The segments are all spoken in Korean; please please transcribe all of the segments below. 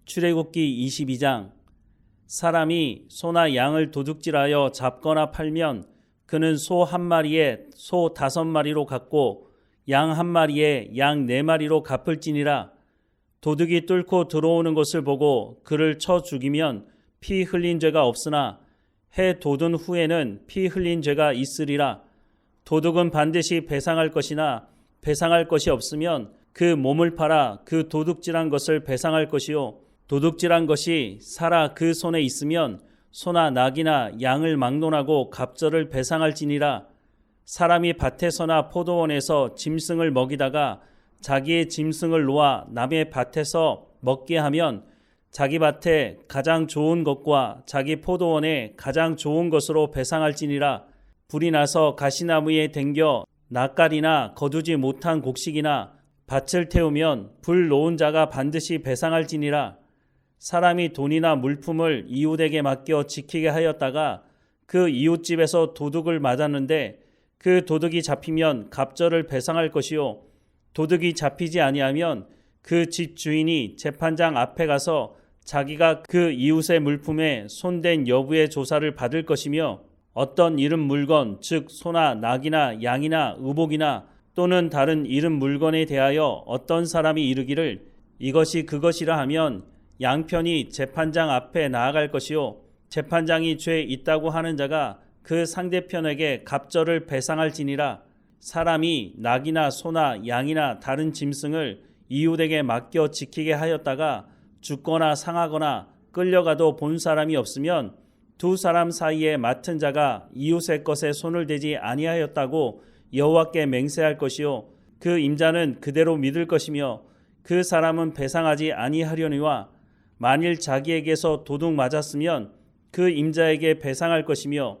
출애굽기 22장. 사람이 소나 양을 도둑질하여 잡거나 팔면 그는 소 한 마리에 소 5마리로 갚고 양 한 마리에 양 4마리로 갚을지니라. 도둑이 뚫고 들어오는 것을 보고 그를 쳐 죽이면 피 흘린 죄가 없으나 해 돋은 후에는 피 흘린 죄가 있으리라. 도둑은 반드시 배상할 것이나 배상할 것이 없으면 그 몸을 팔아 그 도둑질한 것을 배상할 것이요, 도둑질한 것이 살아 그 손에 있으면 소나 낙이나 양을 막론하고 갑절을 배상할지니라. 사람이 밭에서나 포도원에서 짐승을 먹이다가 자기의 짐승을 놓아 남의 밭에서 먹게 하면 자기 밭에 가장 좋은 것과 자기 포도원에 가장 좋은 것으로 배상할지니라. 불이 나서 가시나무에 댕겨 낯가리나 거두지 못한 곡식이나 밭을 태우면 불 놓은 자가 반드시 배상할지니라. 사람이 돈이나 물품을 이웃에게 맡겨 지키게 하였다가 그 이웃집에서 도둑을 맞았는데 그 도둑이 잡히면 갑절을 배상할 것이요, 도둑이 잡히지 아니하면 그 집 주인이 재판장 앞에 가서 자기가 그 이웃의 물품에 손댄 여부의 조사를 받을 것이며, 어떤 잃은 물건 즉 소나 낙이나 양이나 의복이나 또는 다른 잃은 물건에 대하여 어떤 사람이 이르기를 이것이 그것이라 하면 양편이 재판장 앞에 나아갈 것이요, 재판장이 죄 있다고 하는 자가 그 상대편에게 갑절을 배상할지니라. 사람이 낙이나 소나 양이나 다른 짐승을 이웃에게 맡겨 지키게 하였다가 죽거나 상하거나 끌려가도 본 사람이 없으면 두 사람 사이에 맡은 자가 이웃의 것에 손을 대지 아니하였다고 여호와께 맹세할 것이요, 그 임자는 그대로 믿을 것이며 그 사람은 배상하지 아니하려니와 만일 자기에게서 도둑 맞았으면 그 임자에게 배상할 것이며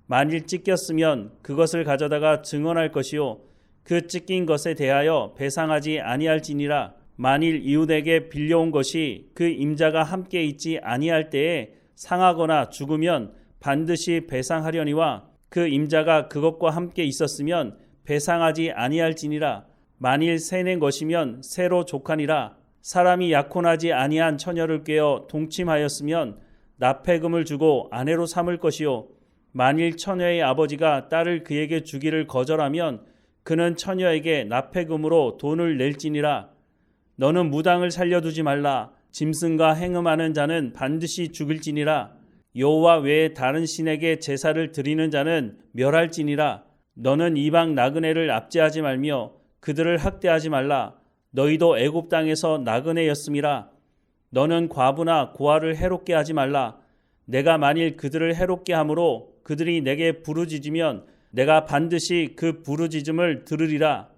만일 찢겼으면 그것을 가져다가 증언할 것이요, 그 찢긴 것에 대하여 배상하지 아니할지니라. 만일 이웃에게 빌려온 것이 그 임자가 함께 있지 아니할 때에 상하거나 죽으면 반드시 배상하려니와 그 임자가 그것과 함께 있었으면 배상하지 아니할지니라. 만일 새낸 것이면 새로 족하니라. 사람이 약혼하지 아니한 처녀를 꿰어 동침하였으면 납폐금을 주고 아내로 삼을 것이요, 만일 처녀의 아버지가 딸을 그에게 주기를 거절하면 그는 처녀에게 납폐금으로 돈을 낼지니라. 너는 무당을 살려두지 말라. 짐승과 행음하는 자는 반드시 죽일지니라. 여호와 외에 다른 신에게 제사를 드리는 자는 멸할지니라. 너는 이방 나그네를 압제하지 말며 그들을 학대하지 말라. 너희도 애굽 땅에서 나그네였음이라. 너는 과부나 고아를 해롭게 하지 말라. 내가 만일 그들을 해롭게 함으로 그들이 내게 부르짖으면 내가 반드시 그 부르짖음을 들으리라.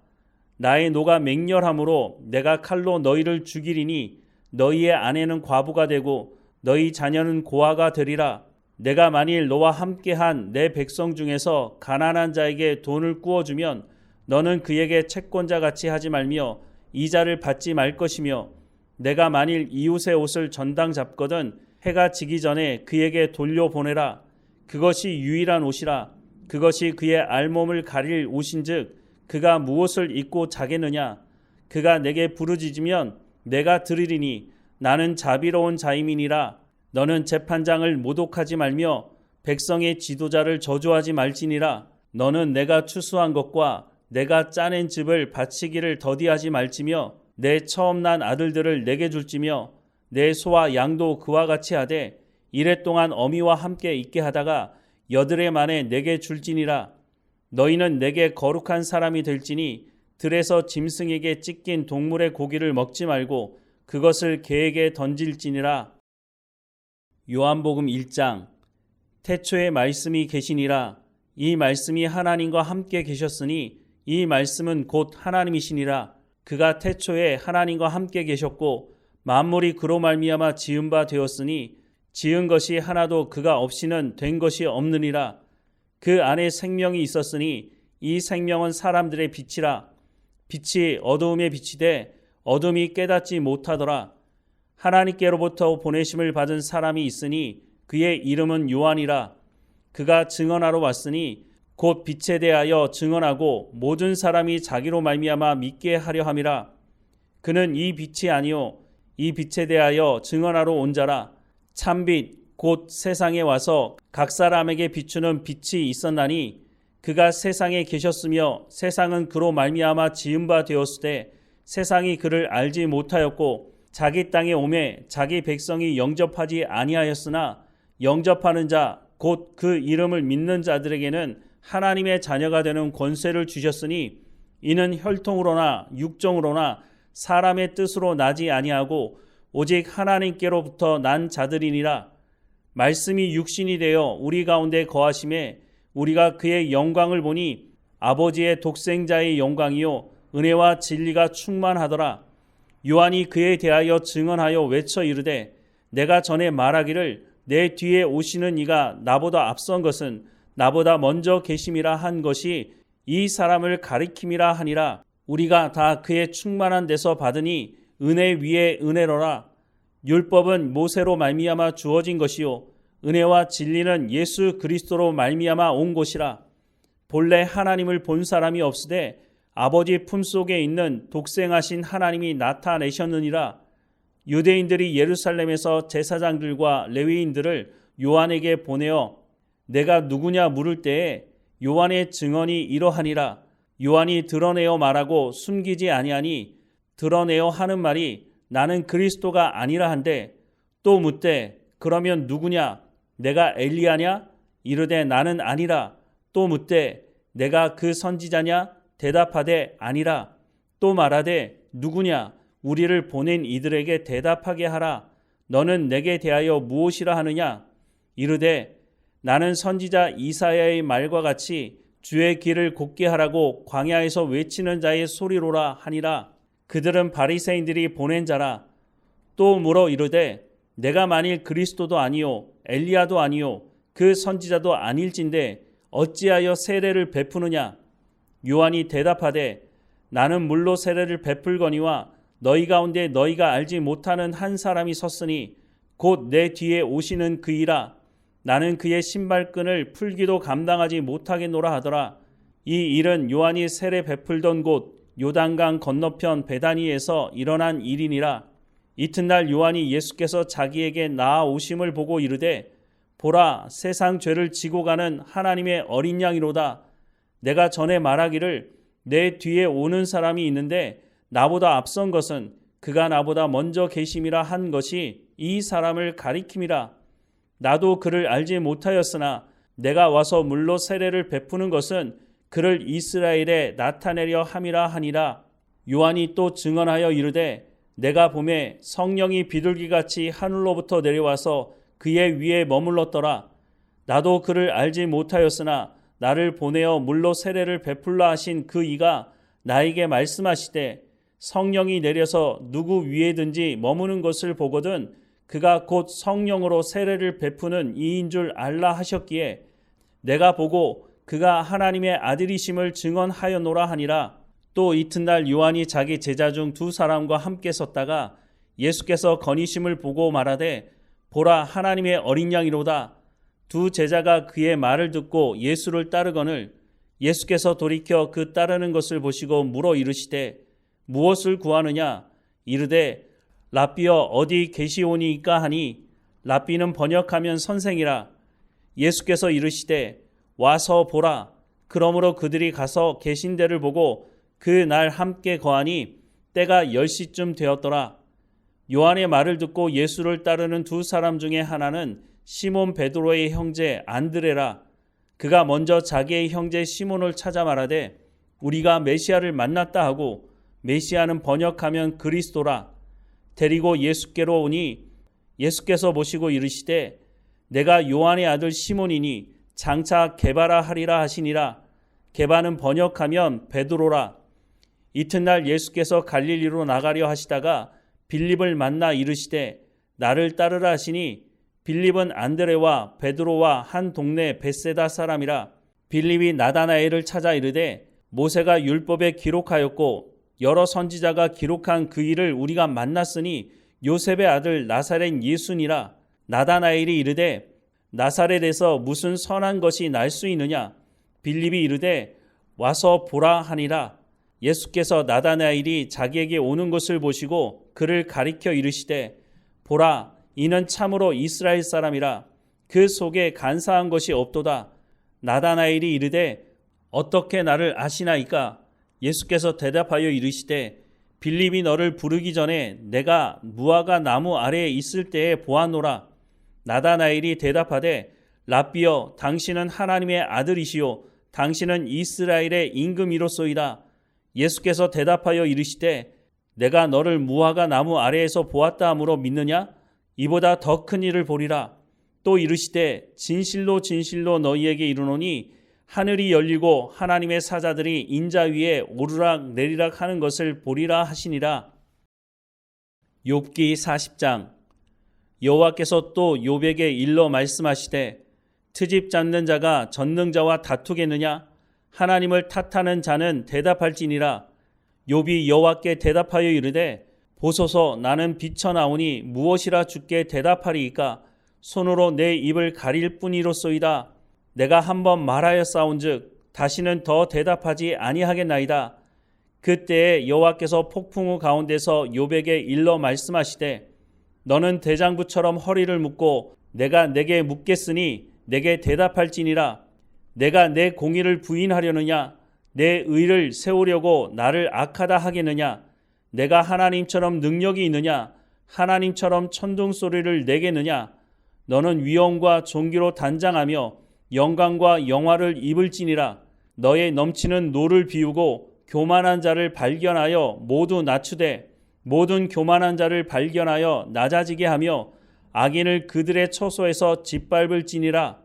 나의 노가 맹렬함으로 내가 칼로 너희를 죽이리니 너희의 아내는 과부가 되고 너희 자녀는 고아가 되리라. 내가 만일 너와 함께한 내 백성 중에서 가난한 자에게 돈을 꾸어주면 너는 그에게 채권자같이 하지 말며 이자를 받지 말 것이며, 내가 만일 이웃의 옷을 전당 잡거든 해가 지기 전에 그에게 돌려보내라. 그것이 유일한 옷이라. 그것이 그의 알몸을 가릴 옷인즉 그가 무엇을 입고 자겠느냐. 그가 내게 부르짖으면 내가 들으리니 나는 자비로운 자임이니라. 너는 재판장을 모독하지 말며 백성의 지도자를 저주하지 말지니라. 너는 내가 추수한 것과 내가 짜낸 즙을 바치기를 더디하지 말지며 내 처음 난 아들들을 내게 줄지며 내 소와 양도 그와 같이 하되 이랫동안 어미와 함께 있게 하다가 여드레 만에 내게 줄지니라. 너희는 내게 거룩한 사람이 될지니 들에서 짐승에게 찢긴 동물의 고기를 먹지 말고 그것을 개에게 던질지니라. 요한복음 1장. 태초에 말씀이 계시니라. 이 말씀이 하나님과 함께 계셨으니 이 말씀은 곧 하나님이시니라. 그가 태초에 하나님과 함께 계셨고 만물이 그로 말미암아 지은 바 되었으니 지은 것이 하나도 그가 없이는 된 것이 없느니라. 그 안에 생명이 있었으니 이 생명은 사람들의 빛이라. 빛이 어두움에 비치되 어둠이 깨닫지 못하더라. 하나님께로부터 보내심을 받은 사람이 있으니 그의 이름은 요한이라. 그가 증언하러 왔으니 곧 빛에 대하여 증언하고 모든 사람이 자기로 말미암아 믿게 하려 함이라. 그는 이 빛이 아니요 이 빛에 대하여 증언하러 온 자라. 참빛 곧 세상에 와서 각 사람에게 비추는 빛이 있었나니 그가 세상에 계셨으며 세상은 그로 말미암아 지은 바 되었으되 세상이 그를 알지 못하였고 자기 땅에 오매 자기 백성이 영접하지 아니하였으나 영접하는 자 곧 그 이름을 믿는 자들에게는 하나님의 자녀가 되는 권세를 주셨으니 이는 혈통으로나 육정으로나 사람의 뜻으로 나지 아니하고 오직 하나님께로부터 난 자들이니라. 말씀이 육신이 되어 우리 가운데 거하심에 우리가 그의 영광을 보니 아버지의 독생자의 영광이요 은혜와 진리가 충만하더라. 요한이 그에 대하여 증언하여 외쳐 이르되 내가 전에 말하기를 내 뒤에 오시는 이가 나보다 앞선 것은 나보다 먼저 계심이라 한 것이 이 사람을 가리킴이라 하니라. 우리가 다 그의 충만한 데서 받으니 은혜 위에 은혜로라. 율법은 모세로 말미암아 주어진 것이요 은혜와 진리는 예수 그리스도로 말미암아 온 것이라. 본래 하나님을 본 사람이 없으되 아버지 품속에 있는 독생하신 하나님이 나타내셨느니라. 유대인들이 예루살렘에서 제사장들과 레위인들을 요한에게 보내어 내가 누구냐 물을 때에 요한의 증언이 이러하니라. 요한이 드러내어 말하고 숨기지 아니하니 드러내어 하는 말이 나는 그리스도가 아니라 한데 또 묻되 그러면 누구냐 내가 엘리야냐 이르되 나는 아니라. 또 묻되 내가 그 선지자냐 대답하되 아니라. 또 말하되 누구냐 우리를 보낸 이들에게 대답하게 하라. 너는 내게 대하여 무엇이라 하느냐 이르되 나는 선지자 이사야의 말과 같이 주의 길을 곧게 하라고 광야에서 외치는 자의 소리로라 하니라. 그들은 바리새인들이 보낸 자라. 또 물어 이르되 내가 만일 그리스도도 아니요 엘리야도 아니요 그 선지자도 아닐진데 어찌하여 세례를 베푸느냐. 요한이 대답하되 나는 물로 세례를 베풀거니와 너희 가운데 너희가 알지 못하는 한 사람이 섰으니 곧 내 뒤에 오시는 그이라. 나는 그의 신발끈을 풀기도 감당하지 못하겠노라 하더라. 이 일은 요한이 세례 베풀던 곳 요단강 건너편 베다니에서 일어난 일이니라. 이튿날 요한이 예수께서 자기에게 나아오심을 보고 이르되 보라 세상 죄를 지고 가는 하나님의 어린 양이로다. 내가 전에 말하기를 내 뒤에 오는 사람이 있는데 나보다 앞선 것은 그가 나보다 먼저 계심이라 한 것이 이 사람을 가리킴이라. 나도 그를 알지 못하였으나 내가 와서 물로 세례를 베푸는 것은 그를 이스라엘에 나타내려 함이라 하니라. 요한이 또 증언하여 이르되 내가 보매 성령이 비둘기같이 하늘로부터 내려와서 그의 위에 머물렀더라. 나도 그를 알지 못하였으나 나를 보내어 물로 세례를 베풀라 하신 그 이가 나에게 말씀하시되 성령이 내려서 누구 위에든지 머무는 것을 보거든 그가 곧 성령으로 세례를 베푸는 이인 줄 알라 하셨기에 내가 보고 그가 하나님의 아들이심을 증언하였노라 하니라. 또 이튿날 요한이 자기 제자 중 두 사람과 함께 섰다가 예수께서 건의심을 보고 말하되 보라 하나님의 어린 양이로다. 두 제자가 그의 말을 듣고 예수를 따르거늘 예수께서 돌이켜 그 따르는 것을 보시고 물어 이르시되 무엇을 구하느냐 이르되 랍비여 어디 계시오니이까 하니 랍비는 번역하면 선생이라. 예수께서 이르시되 와서 보라. 그러므로 그들이 가서 계신 데를 보고 그 날 함께 거하니 때가 10시쯤 되었더라. 요한의 말을 듣고 예수를 따르는 두 사람 중에 하나는 시몬 베드로의 형제 안드레라. 그가 먼저 자기의 형제 시몬을 찾아 말하되 우리가 메시아를 만났다 하고 메시아는 번역하면 그리스도라. 데리고 예수께로 오니 예수께서 보시고 이르시되 내가 요한의 아들 시몬이니 장차 게바라 하리라 하시니라. 게바는 번역하면 베드로라. 이튿날 예수께서 갈릴리로 나가려 하시다가 빌립을 만나 이르시되 나를 따르라 하시니 빌립은 안드레와 베드로와 한 동네 벳세다 사람이라. 빌립이 나다나엘을 찾아 이르되 모세가 율법에 기록하였고 여러 선지자가 기록한 그 일을 우리가 만났으니 요셉의 아들 나사렛 예수니라. 나다나엘이 이르되 나사렛에서 무슨 선한 것이 날 수 있느냐. 빌립이 이르되 와서 보라 하니라. 예수께서 나다나엘이 자기에게 오는 것을 보시고 그를 가리켜 이르시되 보라 이는 참으로 이스라엘 사람이라 그 속에 간사한 것이 없도다. 나다나엘이 이르되 어떻게 나를 아시나이까? 예수께서 대답하여 이르시되 빌립이 너를 부르기 전에 내가 무화과 나무 아래에 있을 때에 보았노라. 나다나엘이 대답하되 랍비여 당신은 하나님의 아들이시요 당신은 이스라엘의 임금이로소이다. 예수께서 대답하여 이르시되 내가 너를 무화과 나무 아래에서 보았다 함으로 믿느냐? 이보다 더 큰 일을 보리라. 또 이르시되 진실로 진실로 너희에게 이르노니 하늘이 열리고 하나님의 사자들이 인자 위에 오르락 내리락 하는 것을 보리라 하시니라. 욥기 40장. 여호와께서 또 욥에게 일러 말씀하시되 트집 잡는 자가 전능자와 다투겠느냐? 하나님을 탓하는 자는 대답할지니라. 욥이 여호와께 대답하여 이르되 보소서 나는 비쳐나오니 무엇이라 주께 대답하리이까? 손으로 내 입을 가릴 뿐이로소이다. 내가 한번 말하였사온즉 다시는 더 대답하지 아니하겠나이다. 그때에 여호와께서 폭풍우 가운데서 욥에게 일러 말씀하시되 너는 대장부처럼 허리를 묶고 내가 내게 묻겠으니 내게 대답할지니라. 내가 내 공의를 부인하려느냐? 내 의를 세우려고 나를 악하다 하겠느냐? 내가 하나님처럼 능력이 있느냐? 하나님처럼 천둥소리를 내겠느냐? 너는 위엄과 존귀로 단장하며 영광과 영화를 입을지니라. 너의 넘치는 노를 비우고 교만한 자를 발견하여 모두 낮추되 모든 교만한 자를 발견하여 낮아지게 하며 악인을 그들의 처소에서 짓밟을지니라.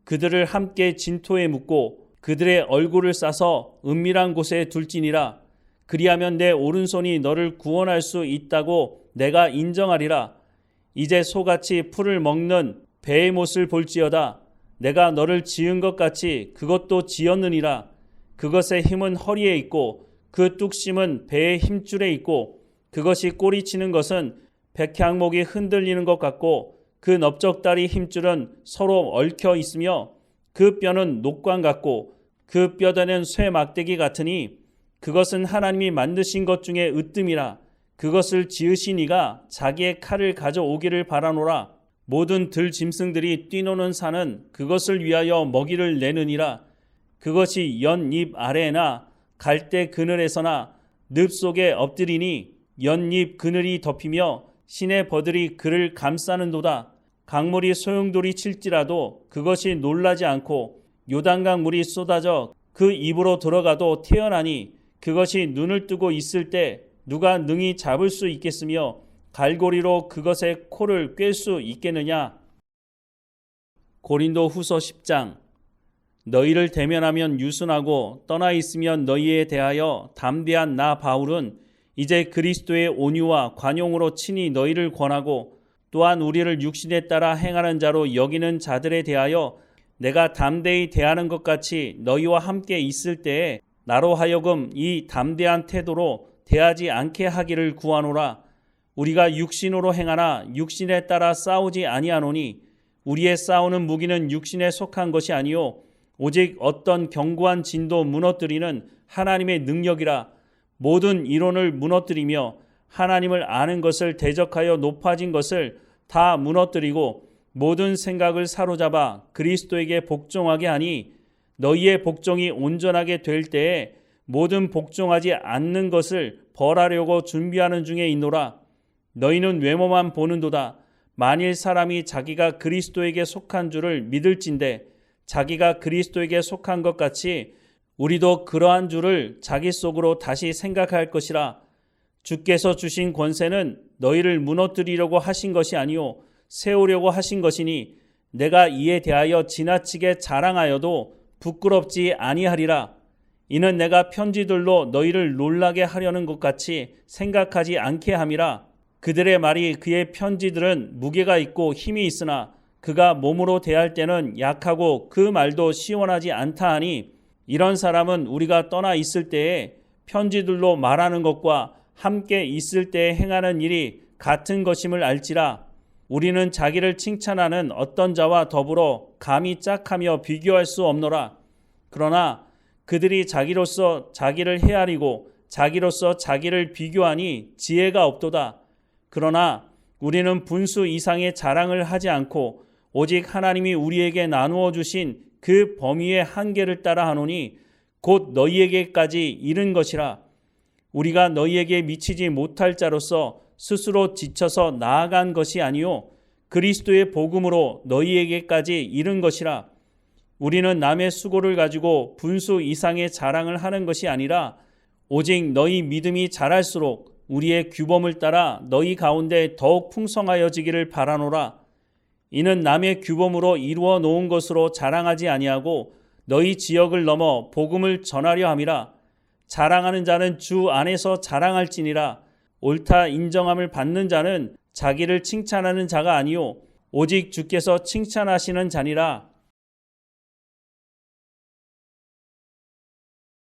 그들을 함께 진토에 묻고 그들의 얼굴을 싸서 은밀한 곳에 둘지니라. 그리하면 내 오른손이 너를 구원할 수 있다고 내가 인정하리라. 이제 소같이 풀을 먹는 배의 못을 볼지어다. 내가 너를 지은 것 같이 그것도 지었느니라. 그것의 힘은 허리에 있고 그 뚝심은 배의 힘줄에 있고 그것이 꼬리치는 것은 백향목이 흔들리는 것 같고 그 넓적다리 힘줄은 서로 얽혀 있으며 그 뼈는 녹관 같고 그 뼈대는 쇠 막대기 같으니 그것은 하나님이 만드신 것 중에 으뜸이라. 그것을 지으신 이가 자기의 칼을 가져오기를 바라노라. 모든 들짐승들이 뛰노는 산은 그것을 위하여 먹이를 내느니라. 그것이 연잎 아래나 갈대 그늘에서나 늪 속에 엎드리니 연잎 그늘이 덮이며 시내 버들이 그를 감싸는도다. 강물이 소용돌이 칠지라도 그것이 놀라지 않고 요단강 물이 쏟아져 그 입으로 들어가도 태어나니 그것이 눈을 뜨고 있을 때 누가 능히 잡을 수 있겠으며 갈고리로 그것의 코를 꿰 수 있겠느냐? 고린도 후서 10장. 너희를 대면하면 유순하고 떠나 있으면 너희에 대하여 담대한 나 바울은 이제 그리스도의 온유와 관용으로 친히 너희를 권하고 또한 우리를 육신에 따라 행하는 자로 여기는 자들에 대하여 내가 담대히 대하는 것 같이 너희와 함께 있을 때에 나로 하여금 이 담대한 태도로 대하지 않게 하기를 구하노라. 우리가 육신으로 행하나 육신에 따라 싸우지 아니하노니 우리의 싸우는 무기는 육신에 속한 것이 아니요 오직 어떤 견고한 진도 무너뜨리는 하나님의 능력이라. 모든 이론을 무너뜨리며 하나님을 아는 것을 대적하여 높아진 것을 다 무너뜨리고 모든 생각을 사로잡아 그리스도에게 복종하게 하니 너희의 복종이 온전하게 될 때에 모든 복종하지 않는 것을 벌하려고 준비하는 중에 있노라. 너희는 외모만 보는도다. 만일 사람이 자기가 그리스도에게 속한 줄을 믿을진대 자기가 그리스도에게 속한 것 같이 우리도 그러한 줄을 자기 속으로 다시 생각할 것이라. 주께서 주신 권세는 너희를 무너뜨리려고 하신 것이 아니요 세우려고 하신 것이니 내가 이에 대하여 지나치게 자랑하여도 부끄럽지 아니하리라. 이는 내가 편지들로 너희를 놀라게 하려는 것 같이 생각하지 않게 함이라. 그들의 말이 그의 편지들은 무게가 있고 힘이 있으나 그가 몸으로 대할 때는 약하고 그 말도 시원하지 않다 하니 이런 사람은 우리가 떠나 있을 때에 편지들로 말하는 것과 함께 있을 때에 행하는 일이 같은 것임을 알지라. 우리는 자기를 칭찬하는 어떤 자와 더불어 감히 짝하며 비교할 수 없노라. 그러나 그들이 자기로서 자기를 헤아리고 자기로서 자기를 비교하니 지혜가 없도다. 그러나 우리는 분수 이상의 자랑을 하지 않고 오직 하나님이 우리에게 나누어 주신 그 범위의 한계를 따라 하노니 곧 너희에게까지 이른 것이라. 우리가 너희에게 미치지 못할 자로서 스스로 지쳐서 나아간 것이 아니요 그리스도의 복음으로 너희에게까지 이른 것이라. 우리는 남의 수고를 가지고 분수 이상의 자랑을 하는 것이 아니라 오직 너희 믿음이 자랄수록 우리의 규범을 따라 너희 가운데 더욱 풍성하여지기를 바라노라. 이는 남의 규범으로 이루어 놓은 것으로 자랑하지 아니하고 너희 지역을 넘어 복음을 전하려 함이라. 자랑하는 자는 주 안에서 자랑할지니라. 옳다 인정함을 받는 자는 자기를 칭찬하는 자가 아니요 오직 주께서 칭찬하시는 자니라.